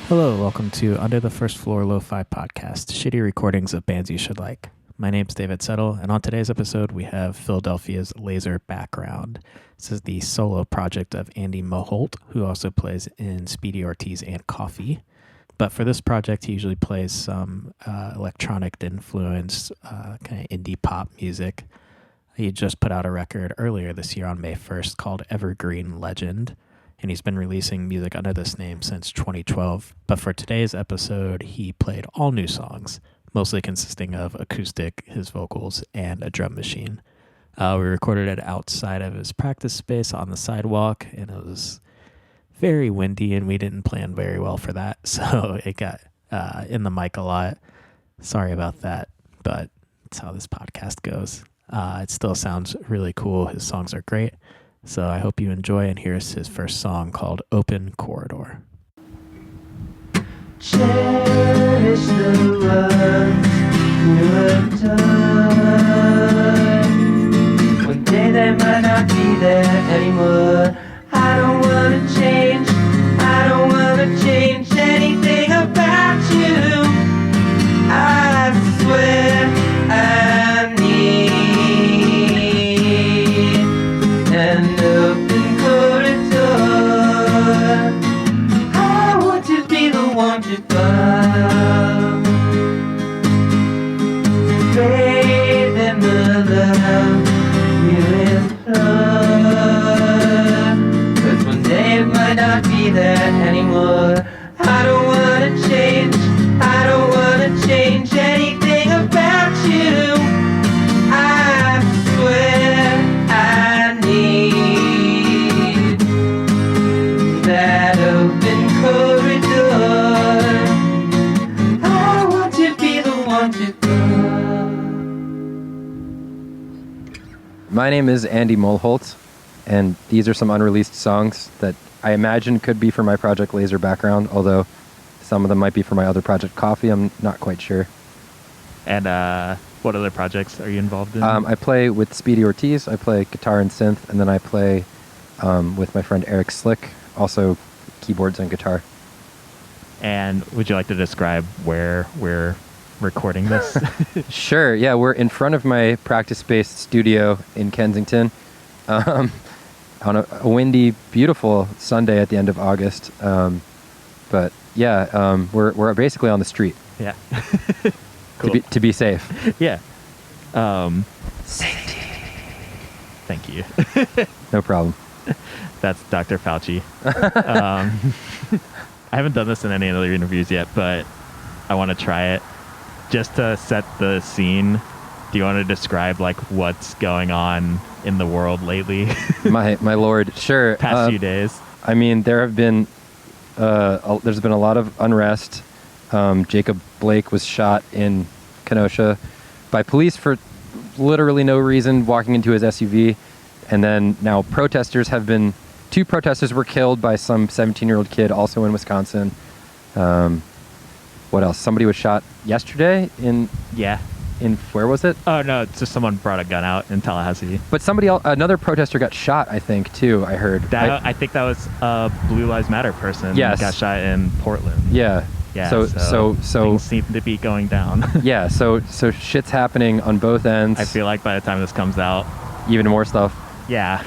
Hello, welcome to Under the First Floor Lo-Fi Podcast, shitty recordings of bands you should like. My name's David Settle, and on today's episode, we have Philadelphia's Laser Background. This is the solo project of Amby Moho, who also plays in Speedy Ortiz and Coffee. But for this project, he usually plays some electronic-influenced kind of indie pop music. He just put out a record earlier this year on May 1st called Evergreen Legend, and he's been releasing music under this name since 2012. But for today's episode, he played all new songs, mostly consisting of acoustic, his vocals, and a drum machine. We recorded it outside of his practice space on the sidewalk, and it was very windy, and we didn't plan very well for that, so it got in the mic a lot. Sorry about that, but that's how this podcast goes. It still sounds really cool. His songs are great. So I hope you enjoy, and here's his first song called Open Corridor. Cherish the ones you have done. One day they might not be there anymore. I don't wanna change, I don't wanna change anything about you. I swear I need an open corridor. I want to be the one to come, bathe in the love you implore. 'Cause one day it might not be there anymore. I don't wanna change, I don't wanna change anything about you. I swear I need that open corridor. I want to be the one to go. My name is Amby Moho, and these are some unreleased songs that I imagine could be for my project Laser Background, although some of them might be for my other project Coffee. I'm not quite sure. And what other projects are you involved in? I play with Speedy Ortiz. I play guitar and synth, and then I play with my friend Eric Slick, also keyboards and guitar. And would you like to describe where we're recording this? Sure, yeah, we're in front of my practice-based studio in Kensington on a windy, beautiful Sunday at the end of August. But yeah, we're basically on the street. Yeah. Cool. to be safe. Yeah. Safety. Thank you. No problem. That's Dr. Fauci. I haven't done this in any other interviews yet, but I want to try it. Just to set the scene, do you want to describe like what's going on in the world lately? my lord, sure. Past few days. I mean, there's been a lot of unrest. Jacob Blake was shot in Kenosha by police for literally no reason, walking into his SUV. And then now two protesters were killed by some 17-year-old kid also in Wisconsin. What else? Somebody was shot yesterday in where was it? Oh no, it's just someone brought a gun out in Tallahassee. But somebody else, another protester got shot, I think, too, I heard. I think that was a Blue Lives Matter person. Yes. Got shot in Portland. Yeah. Yeah. So things seem to be going down. Yeah, so shit's happening on both ends. I feel like by the time this comes out, even more stuff. Yeah.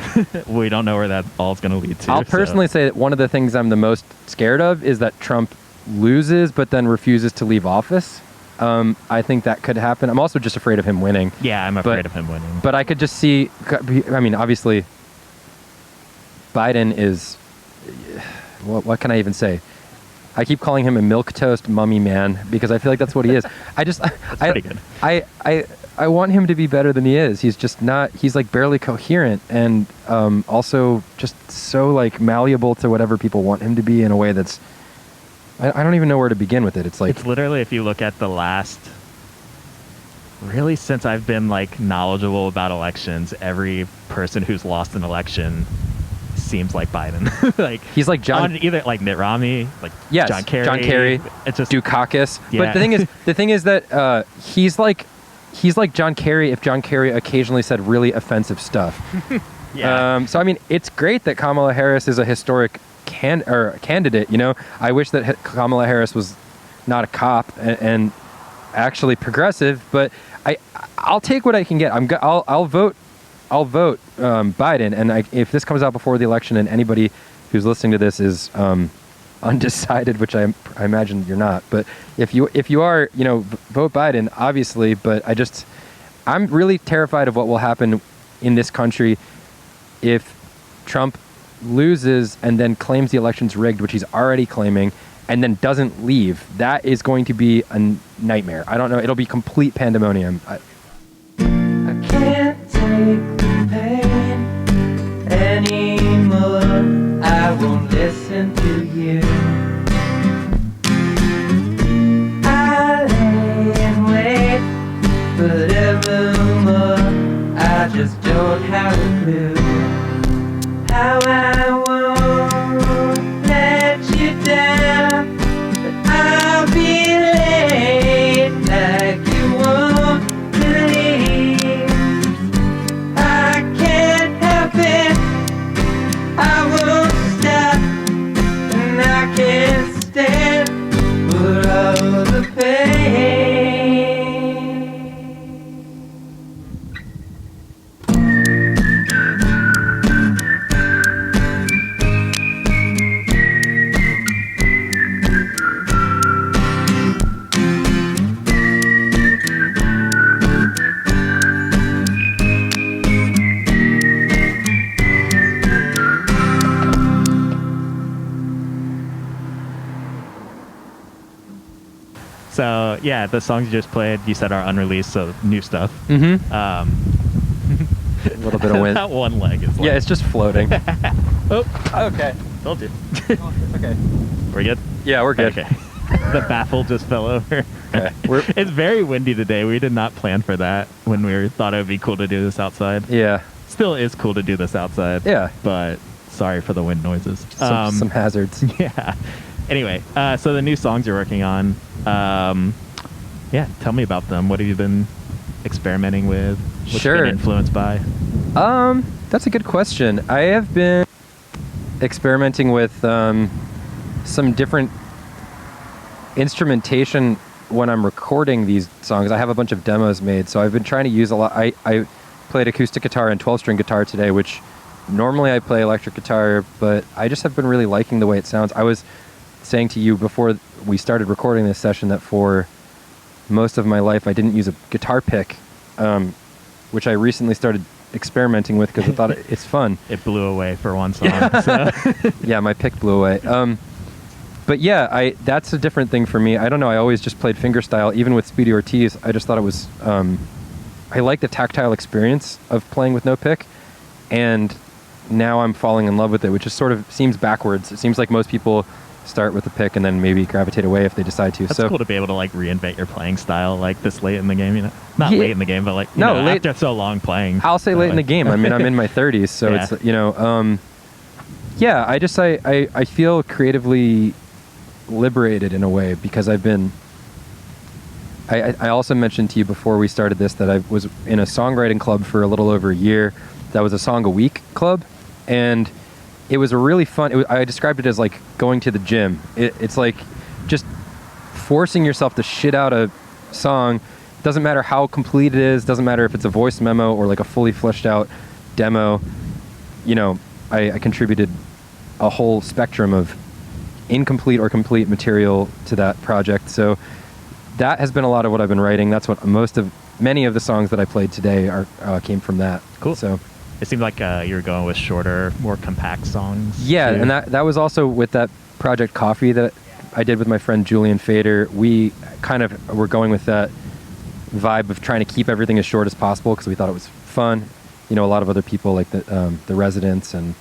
We don't know where that all's going to lead to. I'll personally say that one of the things I'm the most scared of is that Trump loses but then refuses to leave office. I think that could happen. I'm also just afraid of him winning. Yeah, I'm afraid of him winning. But I could just see, I mean, obviously, Biden is, what can I even say? I keep calling him a milquetoast mummy man because I feel like that's what he is. That's pretty good. I want him to be better than he is. He's just not, he's like barely coherent and also just so like malleable to whatever people want him to be in a way that's, I don't even know where to begin with it. It's like, it's literally, if you look at the last, really since I've been like knowledgeable about elections, every person who's lost an election seems like Biden. Like he's like John, either like Mitt Romney, like yes, John Kerry. It's just Dukakis. Yeah. But the thing is that he's like John Kerry if John Kerry occasionally said really offensive stuff. Yeah. So I mean, it's great that Kamala Harris is a historic candidate. I wish that Kamala Harris was not a cop and actually progressive, but I'll take what I can get. I'll vote Biden, and if this comes out before the election and anybody who's listening to this is undecided, which I imagine you're not, but if you are, vote Biden, obviously. But I'm really terrified of what will happen in this country if Trump loses and then claims the election's rigged, which he's already claiming, and then doesn't leave. That is going to be a nightmare. I don't know. It'll be complete pandemonium. I can't take the pain anymore. I won't listen to you. I lay and wait, but evermore I just don't have a clue how I won't let you down, but I'll be late like you won't believe. I can't help it, I won't stop, and I can't stand for all the pain. So yeah, the songs you just played, you said are unreleased, so new stuff. Mm-hmm. A little bit of wind. That one leg is. Yeah, it's just floating. Oh, Okay. told you. Okay. We're good. Yeah, we're good. Okay. The baffle just fell over. Okay. It's very windy today. We did not plan for that when thought it would be cool to do this outside. Yeah. Still is cool to do this outside. Yeah. But sorry for the wind noises. Some hazards. Yeah. Anyway, so the new songs you're working on, yeah, tell me about them. What have you been experimenting with? What's Sure. been influenced by? That's a good question. I have been experimenting with some different instrumentation when I'm recording these songs. I have a bunch of demos made, so I've been trying to use a lot. I played acoustic guitar and 12-string guitar today, which normally I play electric guitar, but I just have been really liking the way it sounds. I was saying to you before we started recording this session that for most of my life I didn't use a guitar pick, which I recently started experimenting with because I thought it's fun. It blew away for one song. So. Yeah, my pick blew away. But yeah, that's a different thing for me. I don't know. I always just played fingerstyle, even with Speedy Ortiz. I just thought it was. I like the tactile experience of playing with no pick, and now I'm falling in love with it, which is sort of seems backwards. It seems like most people start with a pick and then maybe gravitate away if they decide to. That's so cool to be able to like reinvent your playing style like this late in the game. Not Yeah. late in the game, but like late after so long playing. I'll say late in the game. I mean, I'm in my 30s, so Yeah. it's yeah. I feel creatively liberated in a way because I've been. I also mentioned to you before we started this that I was in a songwriting club for a little over a year. That was a song a week club, and it was a really fun. I described it as like going to the gym. It's like just forcing yourself to shit out a song. Doesn't matter how complete it is. Doesn't matter if it's a voice memo or like a fully fleshed out demo. I contributed a whole spectrum of incomplete or complete material to that project. So that has been a lot of what I've been writing. That's what many of the songs that I played today came from that. Cool. So it seemed like you were going with shorter, more compact songs. yeah, too. and that was also with that project Coffee that I did with my friend Julian Fader. We kind of were going with that vibe of trying to keep everything as short as possible because we thought it was fun. A lot of other people like the Residents and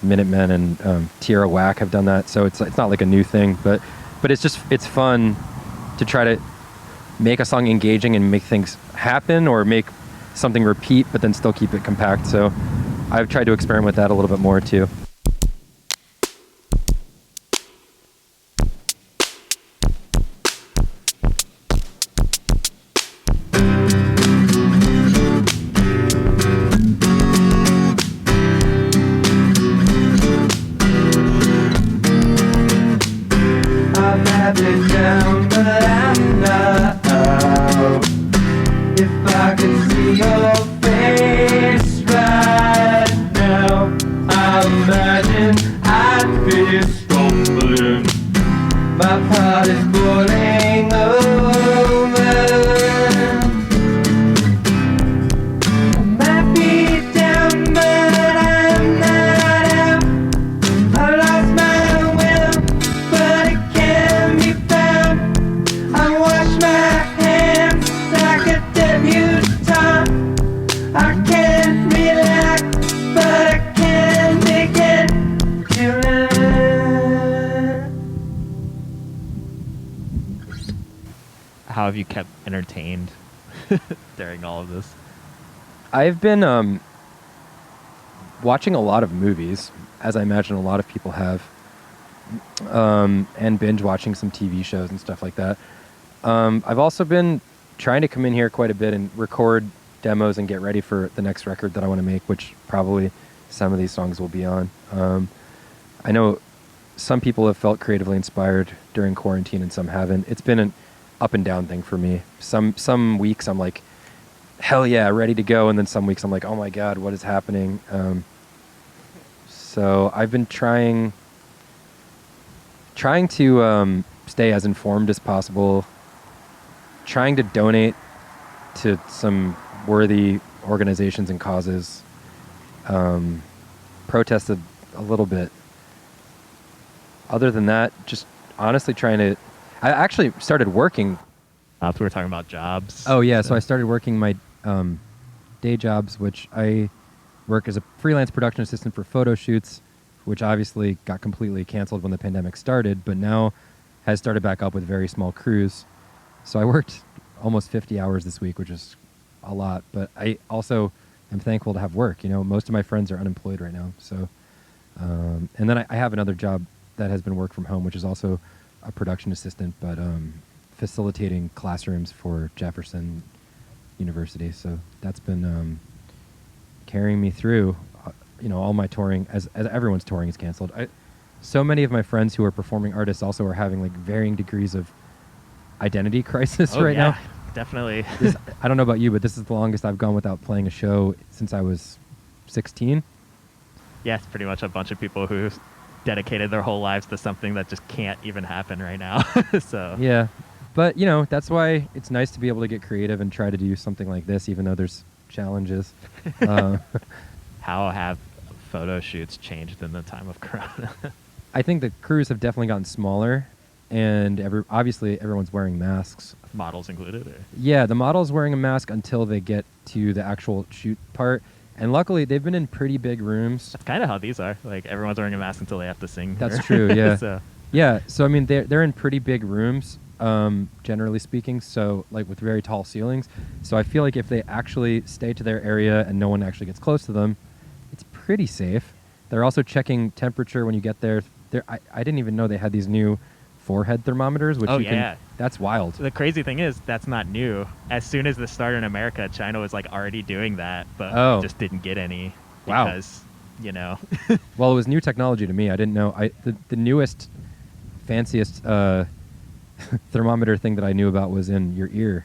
Minutemen and Tierra Whack have done that. So it's not like a new thing, but it's fun to try to make a song engaging and make things happen or make something repeat, but then still keep it compact. So I've tried to experiment with that a little bit more too. have it down, but I'm not. If I could see your face right now, I imagine I'd be stumbling. My pot is boiling over. I might be down, but I'm not out. I lost my will, but it can be found. I wash my hands like a debutante. I can't relax, but I can begin to learn. How have you kept entertained during all of this? I've been watching a lot of movies, as I imagine a lot of people have, and binge watching some TV shows and stuff like that. I've also been trying to come in here quite a bit and record demos and get ready for the next record that I want to make, which probably some of these songs will be on. I know some people have felt creatively inspired during quarantine and some haven't. It's been an up and down thing for me. Some weeks I'm like, hell yeah, ready to go, and then some weeks I'm like, oh my god, what is happening? So I've been trying to stay as informed as possible, trying to donate to some worthy organizations and causes, protested a little bit. Other than that, just honestly I actually started working. We were talking about jobs. Oh yeah, so I started working my day jobs, which I work as a freelance production assistant for photo shoots, which obviously got completely canceled when the pandemic started, but now has started back up with very small crews. So I worked almost 50 hours this week, which is a lot, but I also am thankful to have work. You know, most of my friends are unemployed right now. So, and then I have another job that has been work from home, which is also a production assistant, but facilitating classrooms for Jefferson University. So that's been carrying me through, all my touring, as everyone's touring is canceled. So many of my friends who are performing artists also are having like varying degrees of identity crisis right now. Definitely. I don't know about you, but this is the longest I've gone without playing a show since I was 16. Yeah, it's pretty much a bunch of people who dedicated their whole lives to something that just can't even happen right now. So yeah, but that's why it's nice to be able to get creative and try to do something like this, even though there's challenges. How have photo shoots changed in the time of Corona? I think the crews have definitely gotten smaller, and obviously everyone's wearing masks. Models included? Or? Yeah, the model's wearing a mask until they get to the actual shoot part. And luckily, they've been in pretty big rooms. That's kind of how these are. Like, everyone's wearing a mask until they have to sing. That's true, yeah. So. Yeah, so I mean, they're in pretty big rooms, generally speaking, so like with very tall ceilings. So I feel like if they actually stay to their area and no one actually gets close to them, it's pretty safe. They're also checking temperature when you get there. I didn't even know they had these new forehead thermometers, which that's wild. The crazy thing is, that's not new. As soon as this started in America, China was like already doing that, but just didn't get any because, Well, it was new technology to me. I didn't know. The newest, fanciest thermometer thing that I knew about was in your ear.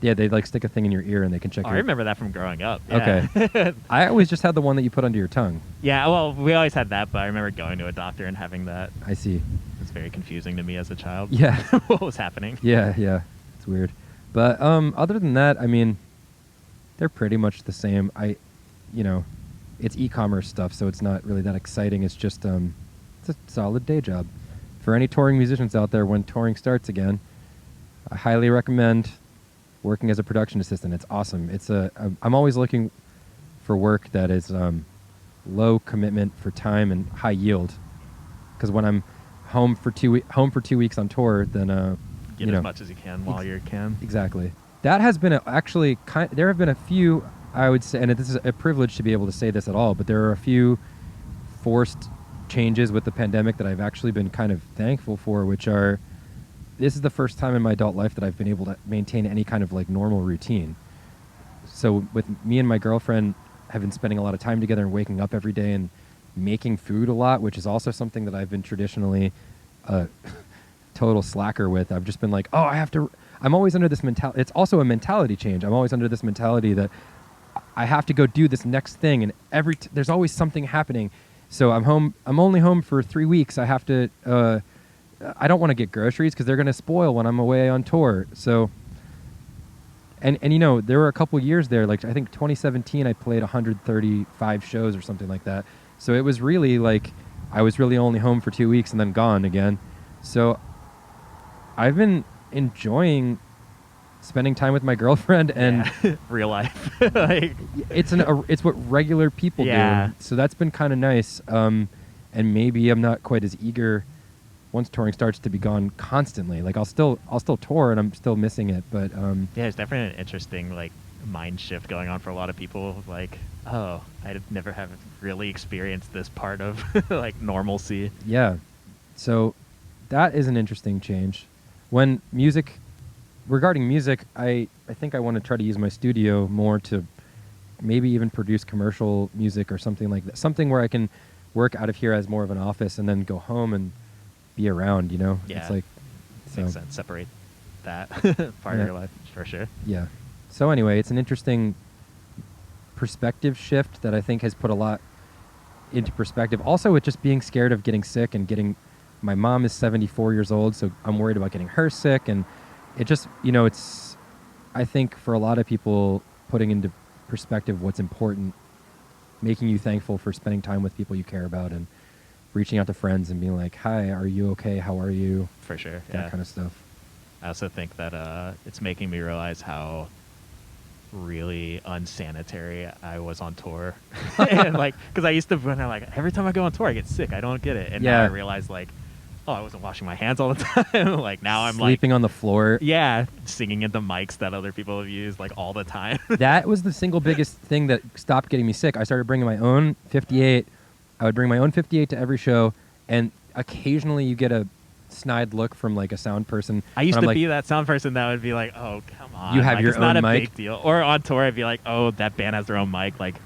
Yeah, they like stick a thing in your ear and they can check. I remember that from growing up. Yeah. Okay. I always just had the one that you put under your tongue. Yeah, well, we always had that, but I remember going to a doctor and having that. I see. It's very confusing to me as a child. Yeah. What was happening? Yeah. It's weird. But other than that, I mean, they're pretty much the same. It's e-commerce stuff, so it's not really that exciting. It's just it's a solid day job. For any touring musicians out there, when touring starts again, I highly recommend working as a production assistant. It's awesome. I'm always looking for work that is low commitment for time and high yield. Because when I'm home for 2 weeks on tour, then get as much as you can while you can. Exactly. That has been there have been a few, I would say, and this is a privilege to be able to say this at all, but there are a few forced changes with the pandemic that I've actually been kind of thankful for, which are, this is the first time in my adult life that I've been able to maintain any kind of like normal routine. So with me and my girlfriend have been spending a lot of time together and waking up every day and making food a lot, which is also something that I've been traditionally total slacker with. I've just been like, oh, I'm always under this mentality. It's also a mentality change. I'm always under this mentality that I have to go do this next thing, and there's always something happening. So I'm only home for 3 weeks. I have to. I don't want to get groceries because they're going to spoil when I'm away on tour. So. And there were a couple years there, like I think 2017, I played 135 shows or something like that. So it was really like I was really only home for 2 weeks and then gone again. So I've been enjoying spending time with my girlfriend and real life. Like, it's what regular people do. So that's been kind of nice. And maybe I'm not quite as eager once touring starts to be gone constantly. Like I'll still tour and I'm still missing it, but it's definitely an interesting like mind shift going on for a lot of people. Like, oh, I never have really experienced this part of like normalcy. Yeah, so that is an interesting change. Regarding music, I think I want to try to use my studio more to maybe even produce commercial music or something like that. Something where I can work out of here as more of an office and then go home and be around, Yeah. It's like, makes sense. Separate that part of your life for sure. Yeah. So anyway, it's an interesting perspective shift that I think has put a lot into perspective. Also with just being scared of getting sick and my mom is 74 years old, so I'm worried about getting her sick, and it just, it's, I think for a lot of people, putting into perspective what's important, making you thankful for spending time with people you care about, and reaching out to friends and being like, hi, are you okay? How are you? For sure. That kind of stuff. I also think that it's making me realize how really unsanitary I was on tour. And like, because I used to, when every time I go on tour, I get sick. I don't get it. And now I realize like, oh, I wasn't washing my hands all the time. Like now I'm sleeping on the floor. Yeah, singing into mics that other people have used like all the time. That was the single biggest thing that stopped getting me sick. I started bringing my own 58. I would bring my own 58 to every show, and occasionally you get a snide look from like a sound person. I used to be that sound person that would be like, oh, come on. You have your it's own not a mic? big deal. Or on tour, I'd be like, oh, that band has their own mic, like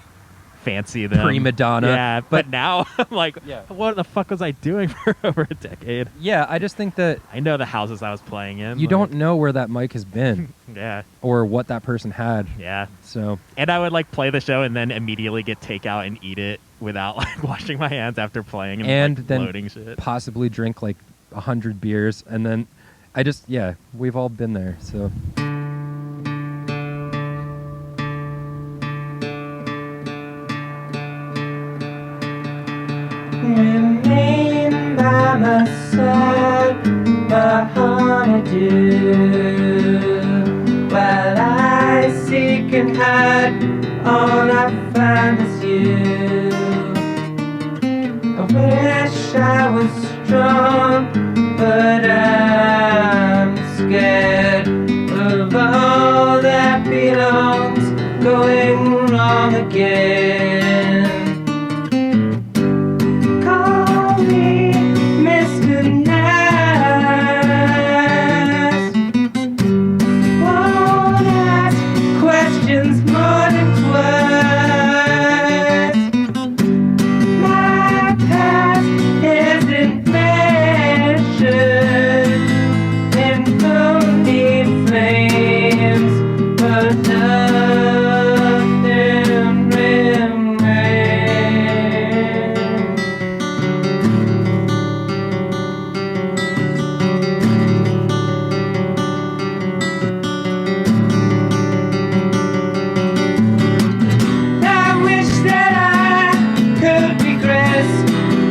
fancy them. Prima donna. Yeah, but now I'm like, what the fuck was I doing for over a decade? Yeah, I just think that I know the houses I was playing in. You don't know where that mic has been. Yeah. Or what that person had. Yeah. So. And I would like play the show and then immediately get takeout and eat it without like washing my hands after playing and like, then loading shit. Possibly drink like 100 beers, and then we've all been there. So. Remain by my side, my honeydew, while I seek and hide, all I find is you. I wish I was strong, but I'm scared of all that belongs going wrong again. Call me Mr. Nice. Won't ask questions more than twice. My past isn't measured in lonely flames, but nothing remains. I wish that I could regress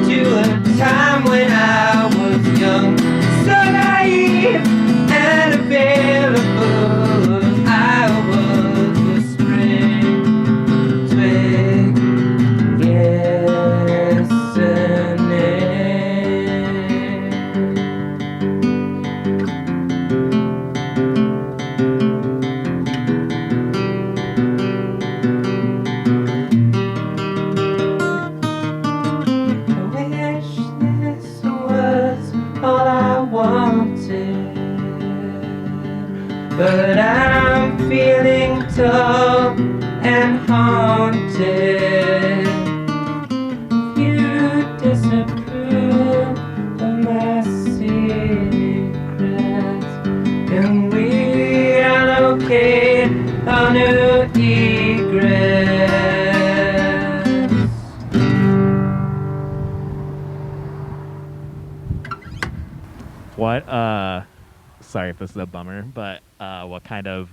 to a time when I was young, so naive and available. I was a spring twig, I wish this was all I wanted, but I'm feeling tall and haunted. You disapprove of my city. What sorry if this is a bummer, but what kind of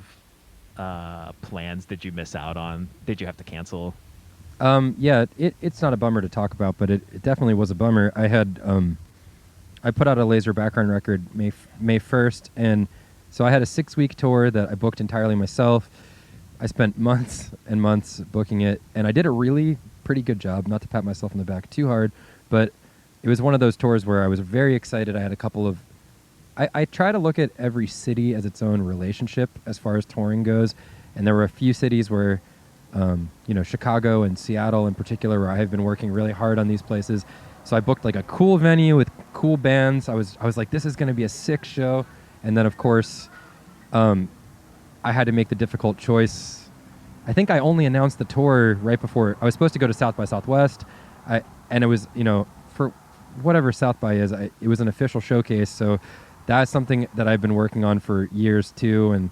plans did you miss out on? Did you have to cancel? Yeah, it's not a bummer to talk about, but it definitely was a bummer. I put out a laser background record May 1st, and so I had a 6-week tour that I booked entirely myself. I spent months and months booking it, and I did a really pretty good job, not to pat myself on the back too hard, but it was one of those tours where I was very excited. I had a couple of... I try to look at every city as its own relationship as far as touring goes, and there were a few cities where, Chicago and Seattle in particular, where I have been working really hard on these places. So I booked like a cool venue with cool bands. I was like, this is going to be a sick show. And then, of course, I had to make the difficult choice. I think I only announced the tour right before I was supposed to go to South by Southwest. And it was, for whatever South by is, it was an official showcase. So that's something that I've been working on for years too. And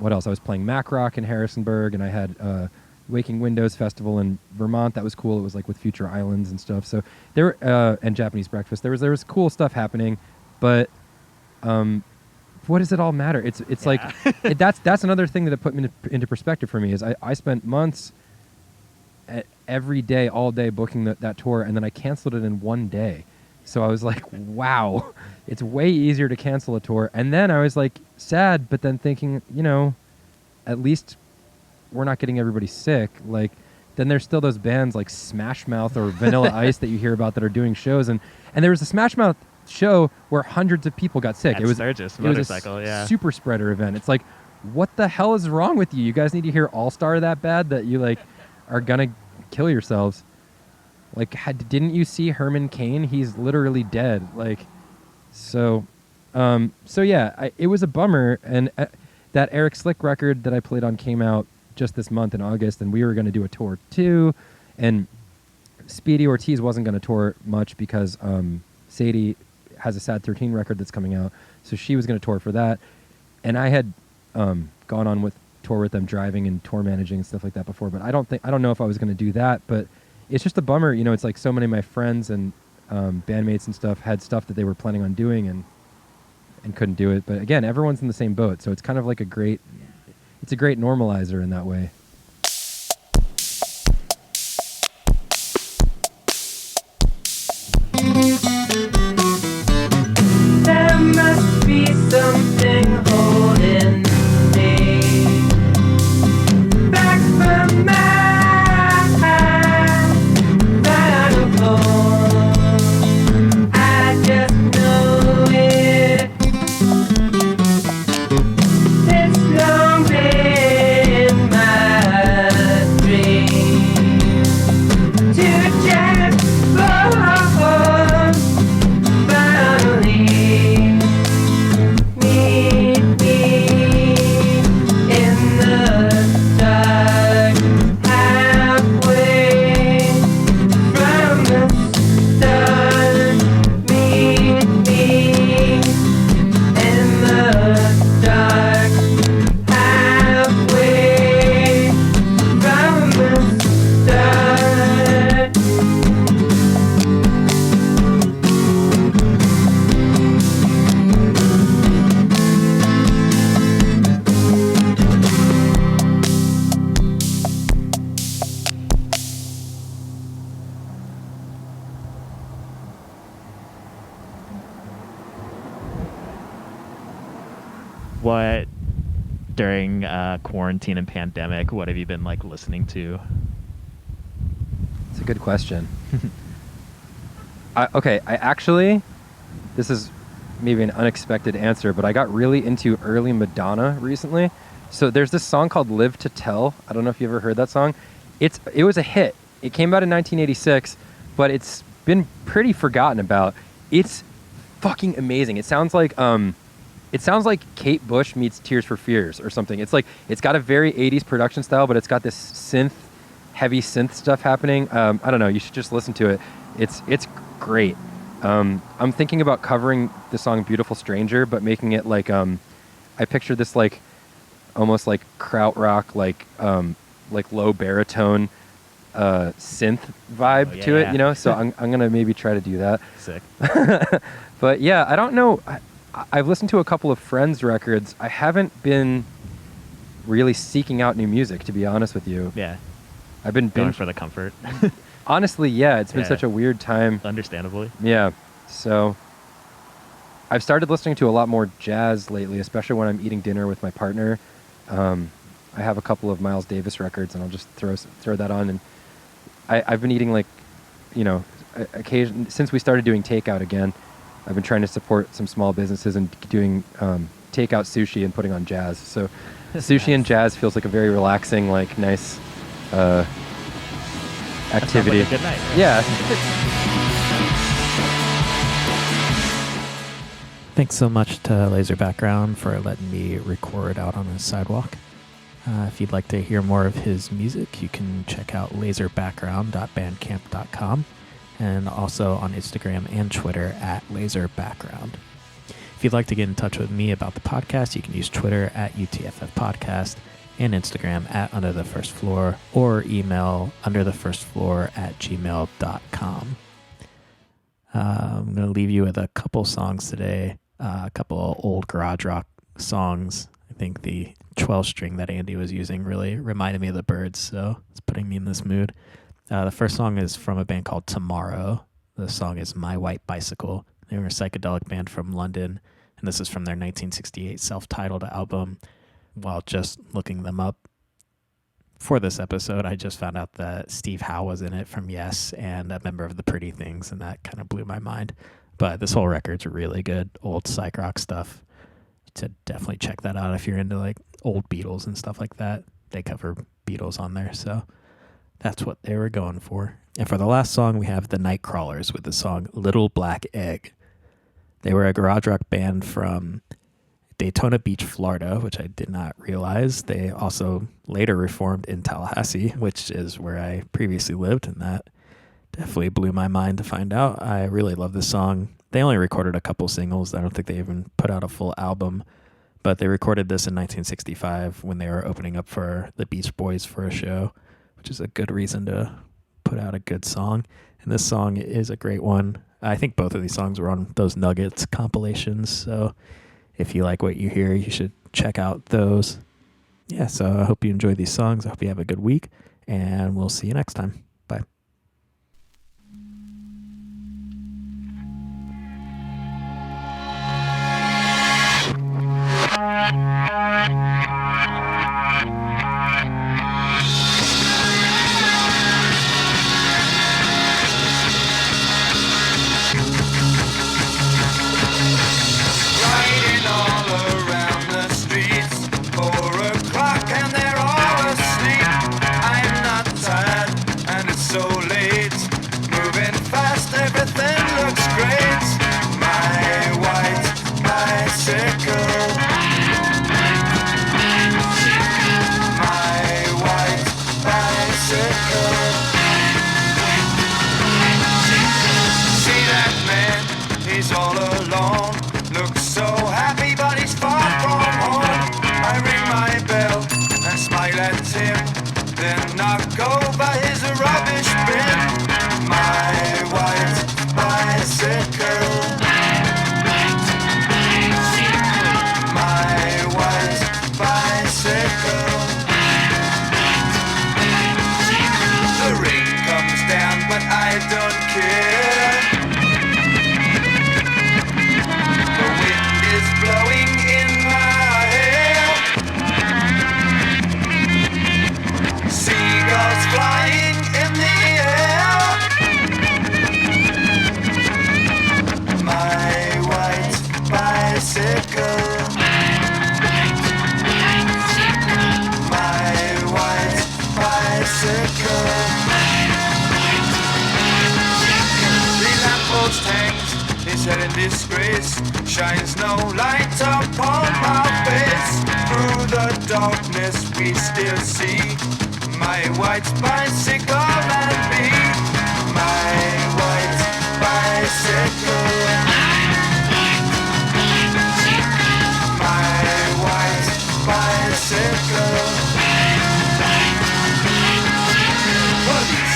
what else? I was playing Mac Rock in Harrisonburg, and I had Waking Windows Festival in Vermont. That was cool. It was like with Future Islands and stuff. So there and Japanese Breakfast. There was cool stuff happening, but what does it all matter? It's like that's another thing that put me into perspective for me is I spent months every day, all day booking that tour, and then I canceled it in one day. So I was like, wow, it's way easier to cancel a tour. And then I was like sad, but then thinking, at least we're not getting everybody sick. Like, then there's still those bands like Smash Mouth or Vanilla Ice that you hear about that are doing shows. And there was a Smash Mouth show where hundreds of people got sick. At It was Sturgis it was Motorcycle, a super spreader event. It's like, what the hell is wrong with you? You guys need to hear All Star that bad that you like are gonna kill yourselves. Like, didn't you see Herman Cain? He's literally dead. Like, so yeah, it was a bummer. And that Eric Slick record that I played on came out just this month in August, and we were going to do a tour too. And Speedy Ortiz wasn't going to tour much because Sadie has a Sad 13 record that's coming out, so she was going to tour for that. And I had gone on tour with them, driving and tour managing and stuff like that before, but I don't know if I was going to do that. But it's just a bummer, it's like so many of my friends and bandmates and stuff had stuff that they were planning on doing and couldn't do it. But again, everyone's in the same boat, so it's kind of like a great normalizer in that way. There must be something holding me back from my right of home. I just know it. It's long been my dream to just finally meet me in the dark, halfway from the start. Meet me in the dark, halfway from the start. What during quarantine and pandemic? What have you been like listening to? It's a good question. I actually, this is maybe an unexpected answer, but I got really into early Madonna recently. So there's this song called Live to Tell. I don't know if you ever heard that song. It was a hit. It came out in 1986, but it's been pretty forgotten about. It's fucking amazing. It sounds like Kate Bush meets Tears for Fears or something. It's like, it's got a very 80s production style, but it's got this heavy synth stuff happening. I don't know. You should just listen to it. It's great. I'm thinking about covering the song Beautiful Stranger, but making it like, I picture this almost like krautrock, like low baritone synth vibe to it, you know. So I'm gonna maybe try to do that. Sick. But yeah, I don't know. I've listened to a couple of friends' records. I haven't been really seeking out new music, to be honest with you. Yeah. I've been Going for the comfort. Honestly, yeah, it's been such a weird time. Understandably. Yeah. So I've started listening to a lot more jazz lately, especially when I'm eating dinner with my partner. I have a couple of Miles Davis records, and I'll just throw that on. And I've been eating, like, you know, since we started doing takeout again. I've been trying to support some small businesses and doing takeout sushi and putting on jazz. So sushi and jazz feels like a very relaxing, like, nice activity. Like a good night. Yeah. Thanks so much to Laser Background for letting me record out on his sidewalk. If you'd like to hear more of his music, you can check out laserbackground.bandcamp.com and also on Instagram and Twitter at laserbackground. If you'd like to get in touch with me about the podcast, you can use Twitter at UTFF Podcast and Instagram at Under the First Floor, or email underthefirstfloor@gmail.com. I'm going to leave you with a couple songs today, a couple of old garage rock songs. I think the 12-string that Andy was using really reminded me of the Byrds, so it's putting me in this mood. The first song is from a band called Tomorrow. The song is My White Bicycle. They were a psychedelic band from London, and this is from their 1968 self-titled album. While just looking them up for this episode, I just found out that Steve Howe was in it from Yes and a member of the Pretty Things, and that kind of blew my mind. But this whole record's really good, old psych rock stuff. So definitely check that out if you're into, like, old Beatles and stuff like that. They cover Beatles on there, so that's what they were going for. And for the last song, we have the Nightcrawlers with the song Little Black Egg. They were a garage rock band from Daytona Beach, Florida, which I did not realize. They also later reformed in Tallahassee, which is where I previously lived, and that definitely blew my mind to find out. I really love this song. They only recorded a couple singles. I don't think they even put out a full album, but they recorded this in 1965 when they were opening up for the Beach Boys for a show, which is a good reason to put out a good song. And this song is a great one. I think both of these songs were on those Nuggets compilations, so if you like what you hear, you should check out those. Yeah, so I hope you enjoy these songs. I hope you have a good week, and we'll see you next time. Bye. Disgrace shines no light upon our face. Through the darkness we still see my white bicycle and me. My white bicycle. My white bicycle. Police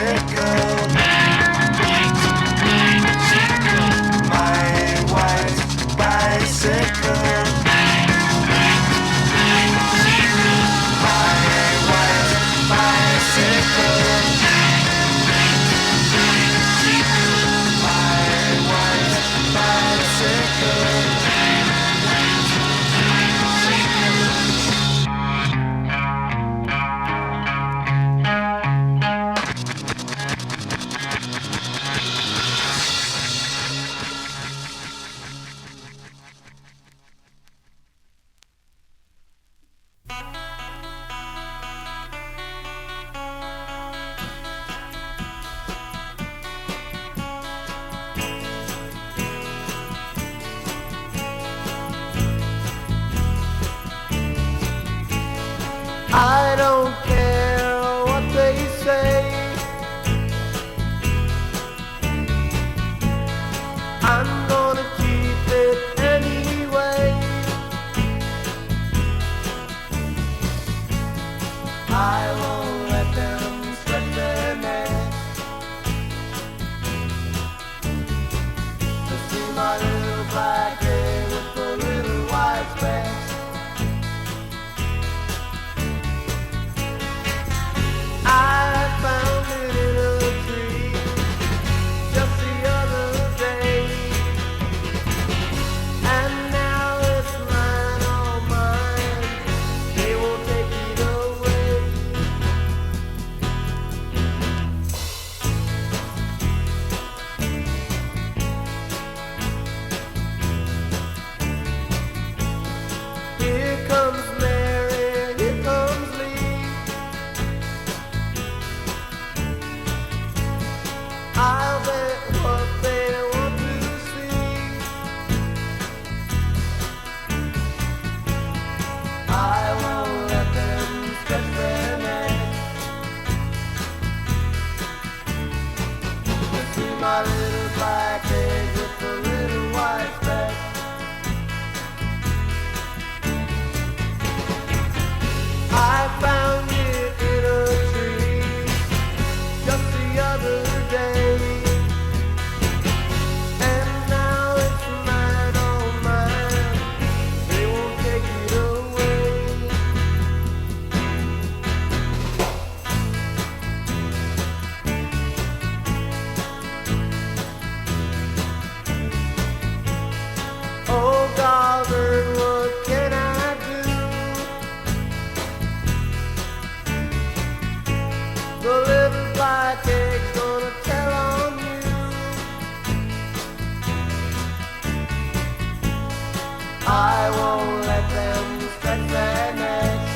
bicycle. My white bicycle. I don't care what they say. I'm gonna keep it anyway. I won't let them stretch their necks to see my little black hair with the little white specks. I found it in a tree just the other day, and now it's mine, all mine. They won't take it away. Here comes Mary, here comes Lee. I'll bet what they want to see. I won't let them stretch their necks to see my little black egg with the little white speck. I found it in a tree just the other day, and now it's mine, all mine. They won't take it away. Oh, Goddard, what can I do? The little black egg's gonna tell on you. I won't let them stretch their necks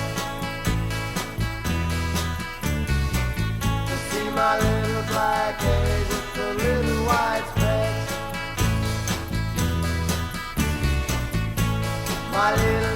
to see my little black egg with the little white specks. My little